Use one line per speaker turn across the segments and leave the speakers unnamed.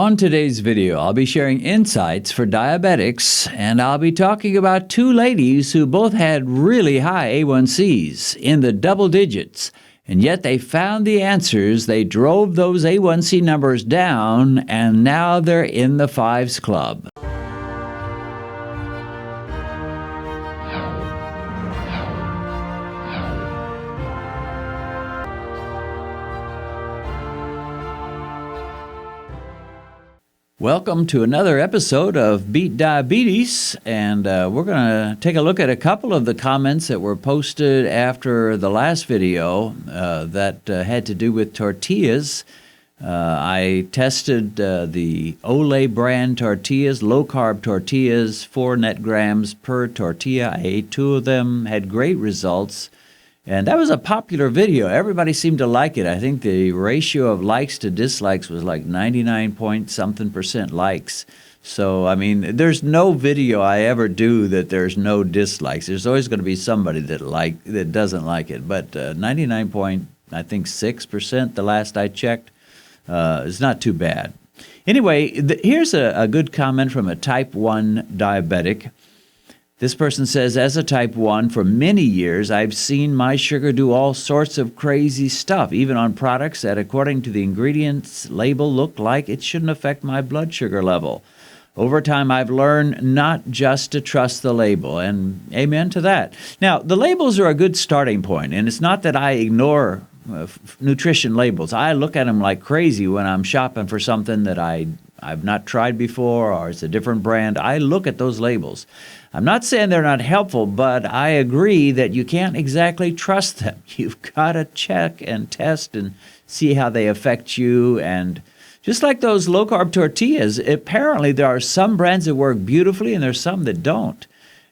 On today's video, I'll be sharing insights for diabetics, and I'll be talking about two ladies who both had really high A1Cs in the double digits, and yet they found the answers. They drove those A1C numbers down, and now they're in the 5's club. Welcome to another episode of Beat Diabetes, and we're going to take a look at a couple of the comments that were posted after the last video that had to do with tortillas. I tested the Olay brand tortillas, low-carb tortillas, 4 net grams per tortilla. I ate 2 of them, had great results. And that was a popular video. Everybody seemed to like it. I think the ratio of likes to dislikes was like 99-point-something% likes. So, I mean, there's no video I ever do that there's no dislikes. There's always going to be somebody that doesn't like it. But 99.6%, the last I checked, is not too bad. Anyway, here's a good comment from a type 1 diabetic. This person says, as a type 1, for many years, I've seen my sugar do all sorts of crazy stuff, even on products that, according to the ingredients label, look like it shouldn't affect my blood sugar level. Over time, I've learned not just to trust the label, and amen to that. Now, the labels are a good starting point, and it's not that I ignore nutrition labels. I look at them like crazy when I'm shopping for something that I've not tried before, or it's a different brand. I look at those labels. I'm not saying they're not helpful, but I agree that you can't exactly trust them. You've got to check and test and see how they affect you. And just like those low-carb tortillas, apparently there are some brands that work beautifully and there's some that don't.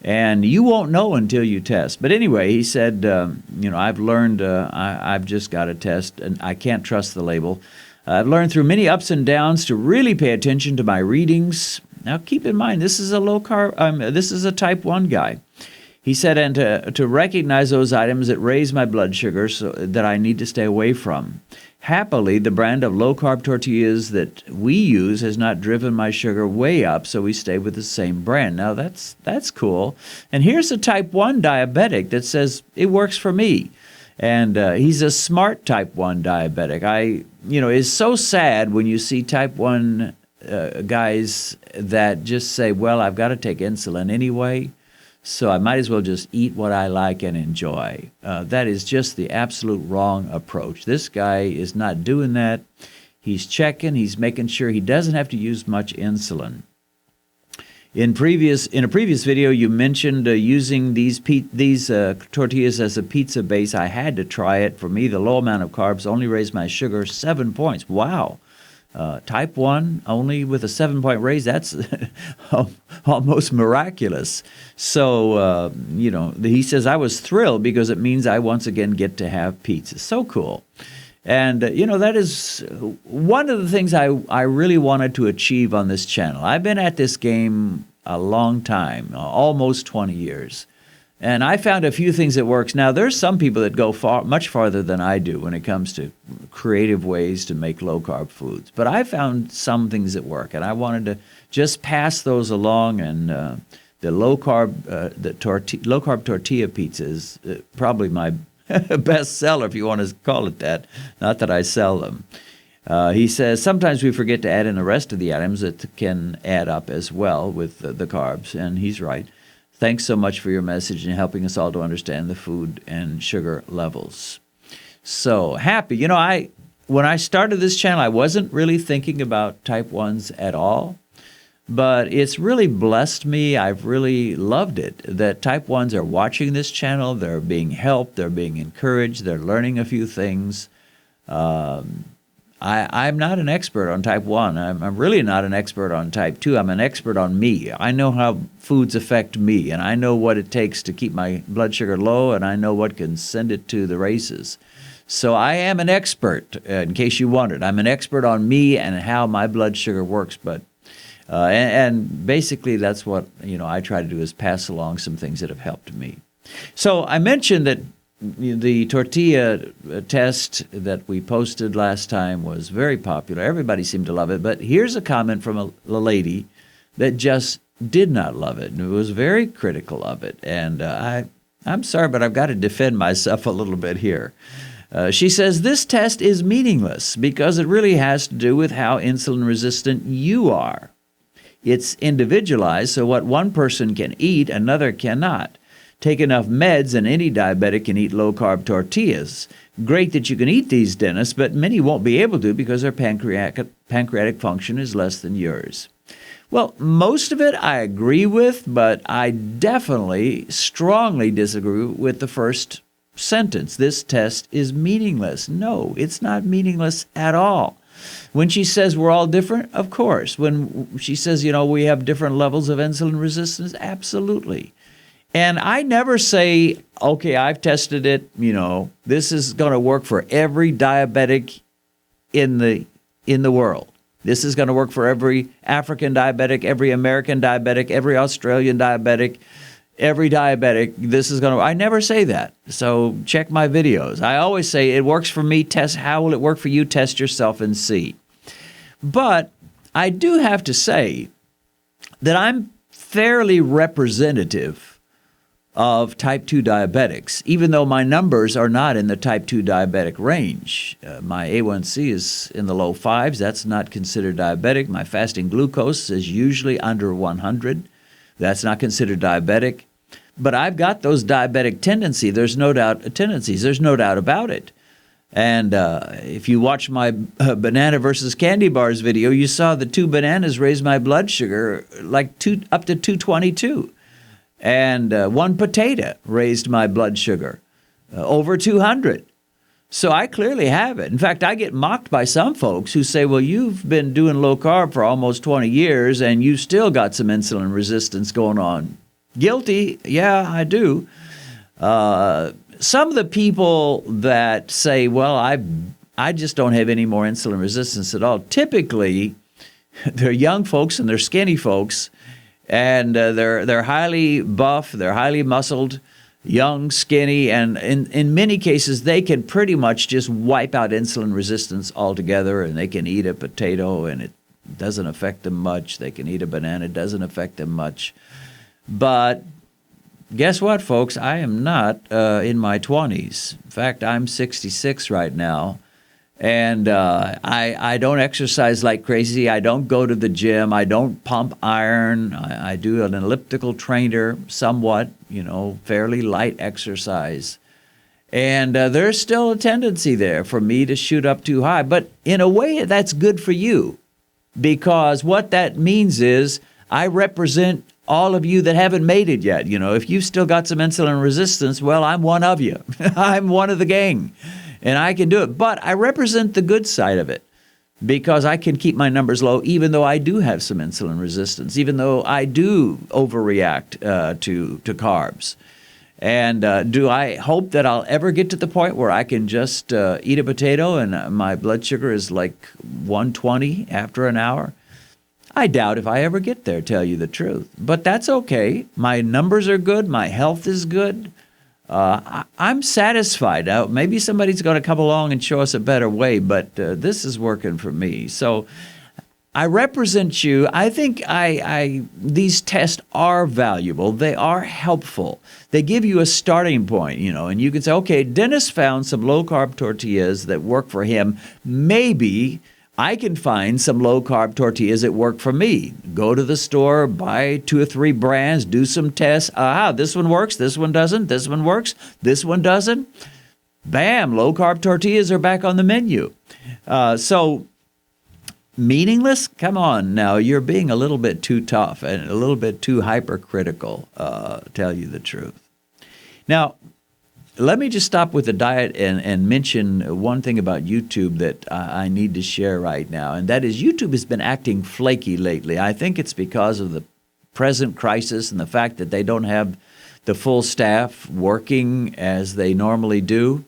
And you won't know until you test. But anyway, he said, I've learned I've just got to test, and I can't trust the label. I've learned through many ups and downs to really pay attention to my readings. Now, keep in mind, this is a type 1 guy. He said, and to recognize those items that raise my blood sugar so that I need to stay away from. Happily, the brand of low-carb tortillas that we use has not driven my sugar way up, so we stay with the same brand. Now, that's cool. And here's a type 1 diabetic that says it works for me. And he's a smart type 1 diabetic. It's so sad when you see type 1 guys that just say, well, I've got to take insulin anyway, so I might as well just eat what I like and enjoy. That is just the absolute wrong approach. This guy is not doing that. He's checking. He's making sure he doesn't have to use much insulin. In a previous video, you mentioned using these tortillas as a pizza base. I had to try it. For me, the low amount of carbs only raised my sugar 7 points. Wow. Type 1, only with a 7-point raise, that's almost miraculous. So, he says, I was thrilled because it means I once again get to have pizza. So cool. And, that is one of the things I really wanted to achieve on this channel. I've been at this game a long time, almost 20 years. And I found a few things that works. Now, there's some people that go much farther than I do when it comes to creative ways to make low-carb foods. But I found some things that work, and I wanted to just pass those along. And the low-carb tortilla pizza is probably my best seller, if you want to call it that. Not that I sell them. He says, sometimes we forget to add in the rest of the items that can add up as well with the carbs, and he's right. Thanks so much for your message and helping us all to understand the food and sugar levels. So happy. When I started this channel, I wasn't really thinking about type 1s at all, but it's really blessed me. I've really loved it that type 1s are watching this channel. They're being helped. They're being encouraged. They're learning a few things. I'm not an expert on type 1. I'm really not an expert on type 2. I'm an expert on me. I know how foods affect me, and I know what it takes to keep my blood sugar low, and I know what can send it to the races. So I am an expert, in case you wondered. I'm an expert on me and how my blood sugar works. But and basically that's what I try to do, is pass along some things that have helped me. So I mentioned that the tortilla test that we posted last time was very popular. Everybody seemed to love it. But here's a comment from a lady that just did not love it and was very critical of it. And I'm sorry, but I've got to defend myself a little bit here. She says, this test is meaningless because it really has to do with how insulin resistant you are. It's individualized, so what one person can eat, another cannot. Take enough meds and any diabetic can eat low-carb tortillas. Great that you can eat these, Dennis, but many won't be able to because their pancreatic function is less than yours. Well, most of it I agree with, but I definitely strongly disagree with the first sentence. This test is meaningless. No, it's not meaningless at all. When she says we're all different, of course. When she says, we have different levels of insulin resistance, absolutely. And I never say, okay, I've tested it, this is going to work for every diabetic in the world. This is going to work for every African diabetic, every American diabetic, every Australian diabetic, every diabetic. I never say that. So check my videos. I always say it works for me. Test. How will it work for you? Test yourself and see. But I do have to say that I'm fairly representative of type 2 diabetics, even though my numbers are not in the type 2 diabetic range. My A1c is in the low 5's. That's not considered diabetic. My fasting glucose is usually under 100. That's not considered diabetic. But I've got those diabetic tendencies. There's no doubt about it. And if you watch my banana versus candy bars video, you saw the 2 bananas raise my blood sugar up to 222. And 1 potato raised my blood sugar over 200. So I clearly have it. In fact, I get mocked by some folks who say, well, you've been doing low carb for almost 20 years and you still got some insulin resistance going on. Guilty? Yeah, I do. Some of the people that say, well, I just don't have any more insulin resistance at all, typically they're young folks and they're skinny folks. And they're highly buff, they're highly muscled, young, skinny, and in many cases they can pretty much just wipe out insulin resistance altogether, and they can eat a potato and it doesn't affect them much. They can eat a banana, it doesn't affect them much. But guess what, folks? I am not in my 20s. In fact, I'm 66 right now. And I don't exercise like crazy. I don't go to the gym. I don't pump iron. I do an elliptical trainer, somewhat, fairly light exercise. And there's still a tendency there for me to shoot up too high. But in a way, that's good for you, because what that means is I represent all of you that haven't made it yet. If you've still got some insulin resistance, well, I'm one of you. I'm one of the gang. And I can do it. But I represent the good side of it because I can keep my numbers low even though I do have some insulin resistance, even though I do overreact to carbs. And do I hope that I'll ever get to the point where I can just eat a potato and my blood sugar is like 120 after an hour? I doubt if I ever get there, tell you the truth. But that's okay. My numbers are good. My health is good. I'm satisfied. Now, maybe somebody's going to come along and show us a better way, but this is working for me. So I represent you. I think these tests are valuable. They are helpful. They give you a starting point, and you can say, okay, Dennis found some low-carb tortillas that work for him. Maybe I can find some low-carb tortillas that work for me. Go to the store, buy 2 or 3 brands, do some tests. This one works, this one doesn't, this one works, this one doesn't. Bam, low-carb tortillas are back on the menu. So meaningless? Come on now, you're being a little bit too tough and a little bit too hypercritical, tell you the truth. Now, let me just stop with the diet and mention one thing about YouTube that I need to share right now, and that is YouTube has been acting flaky lately. I think it's because of the present crisis and the fact that they don't have the full staff working as they normally do.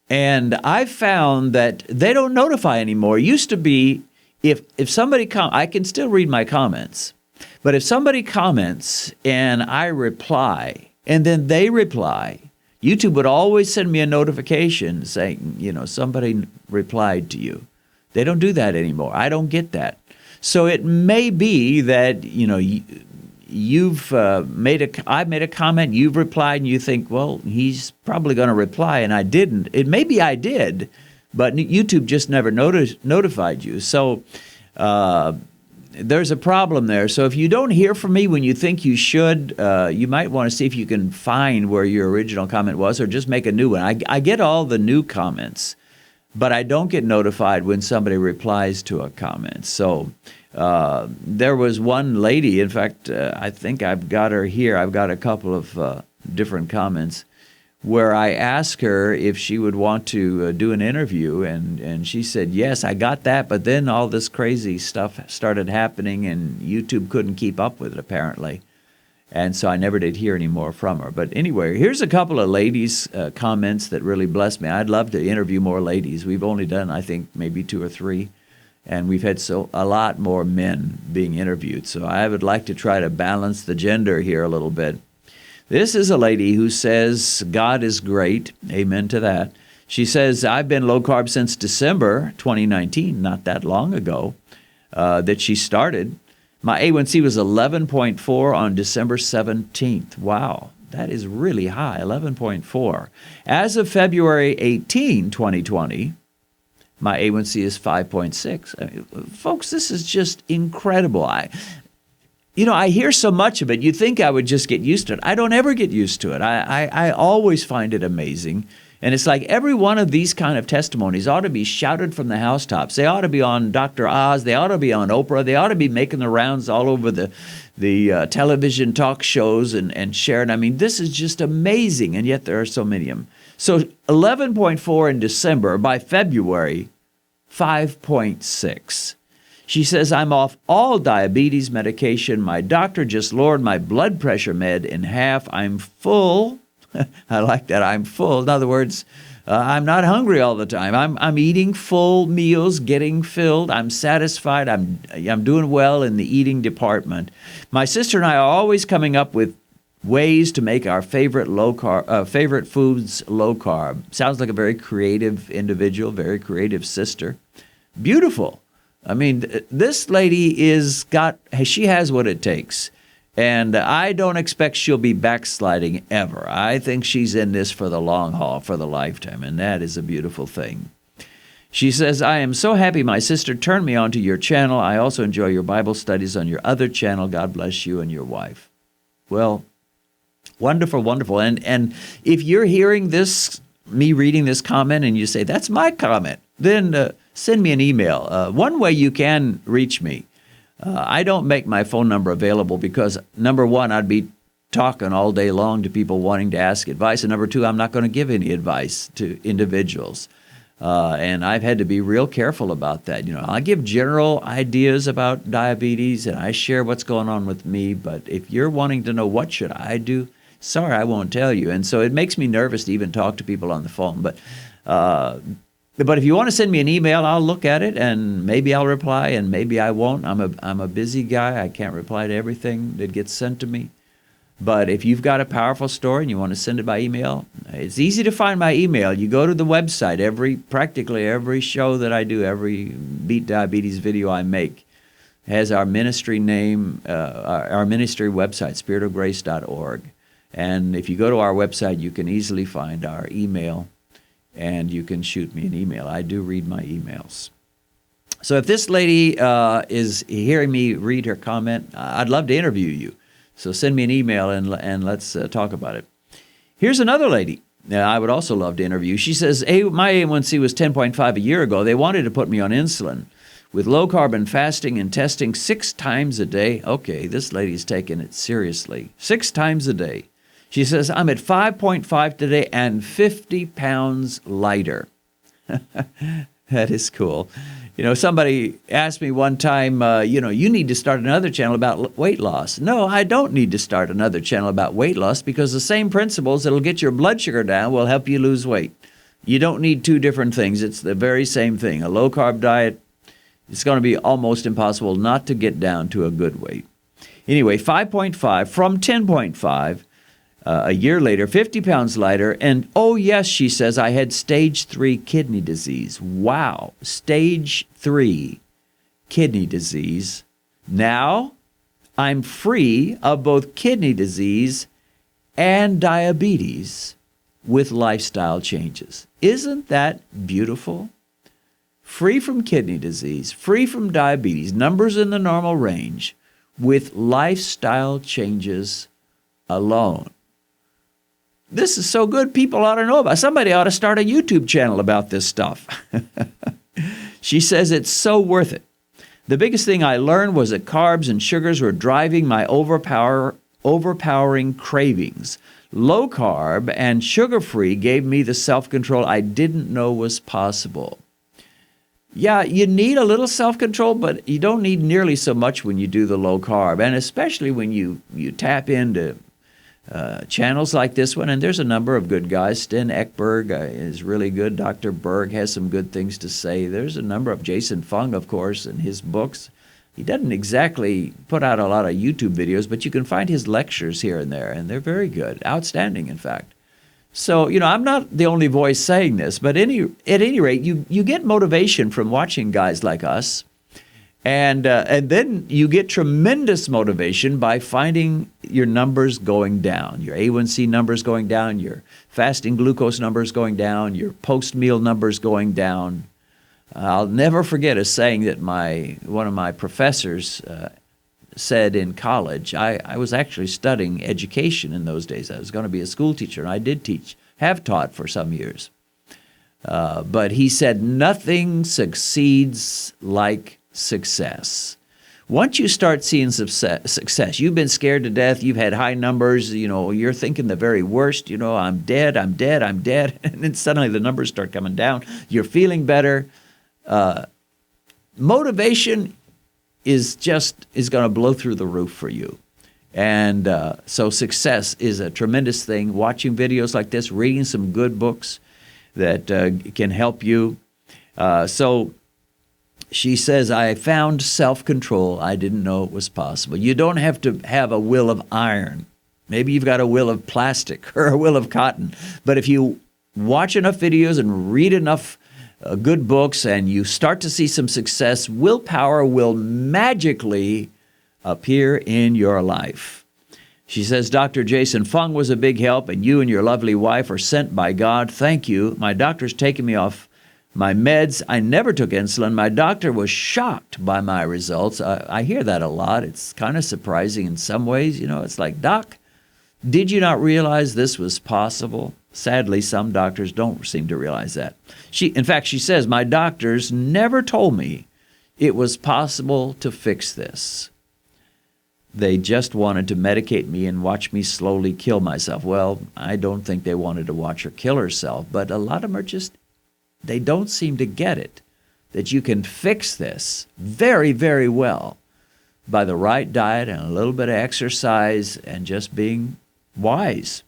And I've found that they don't notify anymore. It used to be if somebody I can still read my comments, but if somebody comments and I reply and then they reply, YouTube would always send me a notification saying, somebody replied to you. They don't do that anymore. I don't get that. So it may be that, I've made a comment, you've replied, and you think, well, he's probably going to reply, and I didn't. It may be I did, but YouTube just never notified you. So there's a problem there. So if you don't hear from me when you think you should, you might want to see if you can find where your original comment was, or just make a new one. I get all the new comments, but I don't get notified when somebody replies to a comment. So there was one lady, in fact, I think I've got her here. I've got a couple of different comments where I asked her if she would want to do an interview, and she said, yes, I got that, but then all this crazy stuff started happening, and YouTube couldn't keep up with it, apparently. And so I never did hear any more from her. But anyway, here's a couple of ladies' comments that really blessed me. I'd love to interview more ladies. We've only done, I think, maybe 2 or 3. And we've had a lot more men being interviewed. So I would like to try to balance the gender here a little bit. This is a lady who says, God is great. Amen to that. She says, I've been low carb since December 2019, not that long ago, that she started. My A1c was 11.4 on December 17th. Wow, that is really high, 11.4. As of February 18, 2020, my A1c is 5.6. I mean, folks, this is just incredible. I hear so much of it. You'd think I would just get used to it. I don't ever get used to it. I always find it amazing. And it's like every one of these kind of testimonies ought to be shouted from the housetops. They ought to be on Dr. Oz. They ought to be on Oprah. They ought to be making the rounds all over the television talk shows and sharing. I mean, this is just amazing, and yet there are so many of them. So 11.4 in December. By February, 5.6. She says, I'm off all diabetes medication. My doctor just lowered my blood pressure med in half. I'm full. I like that. I'm full. In other words, I'm not hungry all the time. I'm eating full meals, getting filled. I'm satisfied. I'm doing well in the eating department. My sister and I are always coming up with ways to make our favorite foods low carb. Sounds like a very creative individual, very creative sister. Beautiful. I mean, this lady she has what it takes. And I don't expect she'll be backsliding ever. I think she's in this for the long haul, for the lifetime, and that is a beautiful thing. She says, I am so happy my sister turned me onto your channel. I also enjoy your Bible studies on your other channel. God bless you and your wife. Well, wonderful, wonderful. And if you're hearing this, me reading this comment, and you say, that's my comment, then send me an email. One way you can reach me, I don't make my phone number available because, number one, I'd be talking all day long to people wanting to ask advice, and number two, I'm not going to give any advice to individuals. And I've had to be real careful about that. I give general ideas about diabetes, and I share what's going on with me, but if you're wanting to know what should I do, sorry, I won't tell you. And so it makes me nervous to even talk to people on the phone. But if you want to send me an email, I'll look at it, and maybe I'll reply, and maybe I won't. I'm a busy guy. I can't reply to everything that gets sent to me. But if you've got a powerful story and you want to send it by email, it's easy to find my email. You go to the website. Practically every show that I do, every Beat Diabetes video I make has our ministry name, our ministry website, spiritofgrace.org. And if you go to our website, you can easily find our email, and you can shoot me an email. I do read my emails. So if this lady is hearing me read her comment, I'd love to interview you. So send me an email and let's talk about it. Here's another lady I would also love to interview. She says, hey, my A1c was 10.5 a year ago. They wanted to put me on insulin with low-carbon fasting and testing 6 times a day. Okay, this lady's taking it seriously. 6 times a day. She says, I'm at 5.5 today and 50 pounds lighter. That is cool. Somebody asked me one time, you need to start another channel about weight loss. No, I don't need to start another channel about weight loss because the same principles that'll get your blood sugar down will help you lose weight. You don't need 2 different things. It's the very same thing. A low-carb diet, it's going to be almost impossible not to get down to a good weight. Anyway, 5.5 from 10.5. A year later, 50 pounds lighter. And oh, yes, she says, I had stage 3 kidney disease. Wow. Stage 3 kidney disease. Now I'm free of both kidney disease and diabetes with lifestyle changes. Isn't that beautiful? Free from kidney disease, free from diabetes, numbers in the normal range, with lifestyle changes alone. This is so good, people ought to know about it. Somebody ought to start a YouTube channel about this stuff. She says it's so worth it. The biggest thing I learned was that carbs and sugars were driving my overpowering cravings. Low carb and sugar-free gave me the self-control I didn't know was possible. Yeah, you need a little self-control, but you don't need nearly so much when you do the low carb, and especially when you tap into channels like this one, and there's a number of good guys. Sten Ekberg is really good. Dr. Berg has some good things to say. There's a number of Jason Fung, of course, in his books. He doesn't exactly put out a lot of YouTube videos, but you can find his lectures here and there, and they're very good, outstanding, in fact. So, I'm not the only voice saying this, but at any rate, you get motivation from watching guys like us. And then you get tremendous motivation by finding your numbers going down, your A1c numbers going down, your fasting glucose numbers going down, your post-meal numbers going down. I'll never forget a saying that one of my professors said in college. I was actually studying education in those days. I was going to be a school teacher, and I did have taught for some years. But he said, nothing succeeds like success. Once you start seeing success, you've been scared to death, you've had high numbers, you're thinking the very worst, I'm dead. And then suddenly the numbers start coming down. You're feeling better. Motivation is going to blow through the roof for you. And so success is a tremendous thing. Watching videos like this, reading some good books that can help you. So she says, I found self-control. I didn't know it was possible. You don't have to have a will of iron. Maybe you've got a will of plastic or a will of cotton. But if you watch enough videos and read enough good books and you start to see some success, willpower will magically appear in your life. She says, Dr. Jason Fung was a big help, and you and your lovely wife are sent by God. Thank you. My doctor's taken me off my meds. I never took insulin. My doctor was shocked by my results. I hear that a lot. It's kind of surprising in some ways. It's like, Doc, did you not realize this was possible? Sadly, some doctors don't seem to realize that. In fact, she says, my doctors never told me it was possible to fix this. They just wanted to medicate me and watch me slowly kill myself. Well, I don't think they wanted to watch her kill herself, but a lot of them are they don't seem to get it, that you can fix this very, very well by the right diet and a little bit of exercise and just being wise.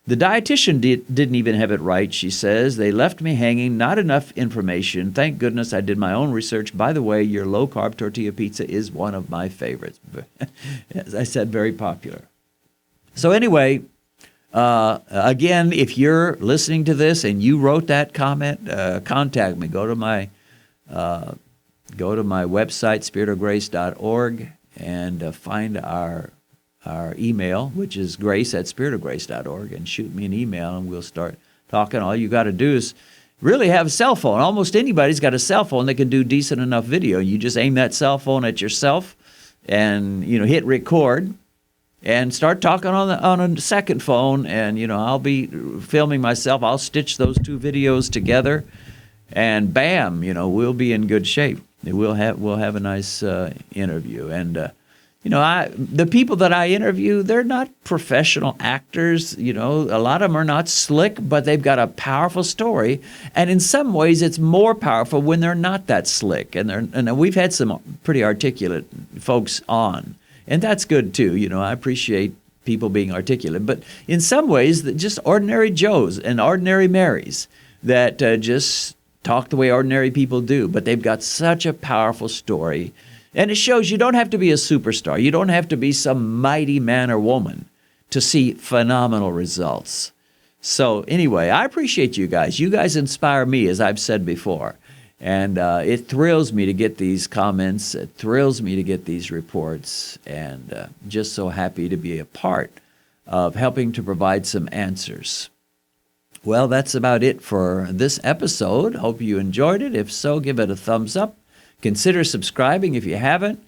The dietitian didn't even have it right, she says. They left me hanging, not enough information. Thank goodness I did my own research. By the way, your low-carb tortilla pizza is one of my favorites. As I said, very popular. So anyway, again, if you're listening to this and you wrote that comment, contact me. Go to my website, spiritofgrace.org, and find our email, which is grace@spiritofgrace.org, and shoot me an email, and we'll start talking. All you got to do is really have a cell phone. Almost anybody's got a cell phone that can do decent enough video. You just aim that cell phone at yourself and, hit record and start talking on a second phone, and, I'll be filming myself. I'll stitch those two videos together, and bam, we'll be in good shape. We'll have a nice interview. And, the people that I interview, they're not professional actors. A lot of them are not slick, but they've got a powerful story. And in some ways, it's more powerful when they're not that slick. And we've had some pretty articulate folks on. And that's good, too. I appreciate people being articulate. But in some ways, just ordinary Joes and ordinary Marys that just talk the way ordinary people do. But they've got such a powerful story. And it shows you don't have to be a superstar. You don't have to be some mighty man or woman to see phenomenal results. So anyway, I appreciate you guys. You guys inspire me, as I've said before. And it thrills me to get these comments. It thrills me to get these reports. And just so happy to be a part of helping to provide some answers. Well, that's about it for this episode. Hope you enjoyed it. If so, give it a thumbs up. Consider subscribing if you haven't.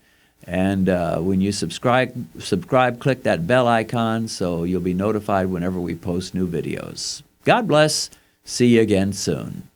And when you subscribe, click that bell icon so you'll be notified whenever we post new videos. God bless. See you again soon.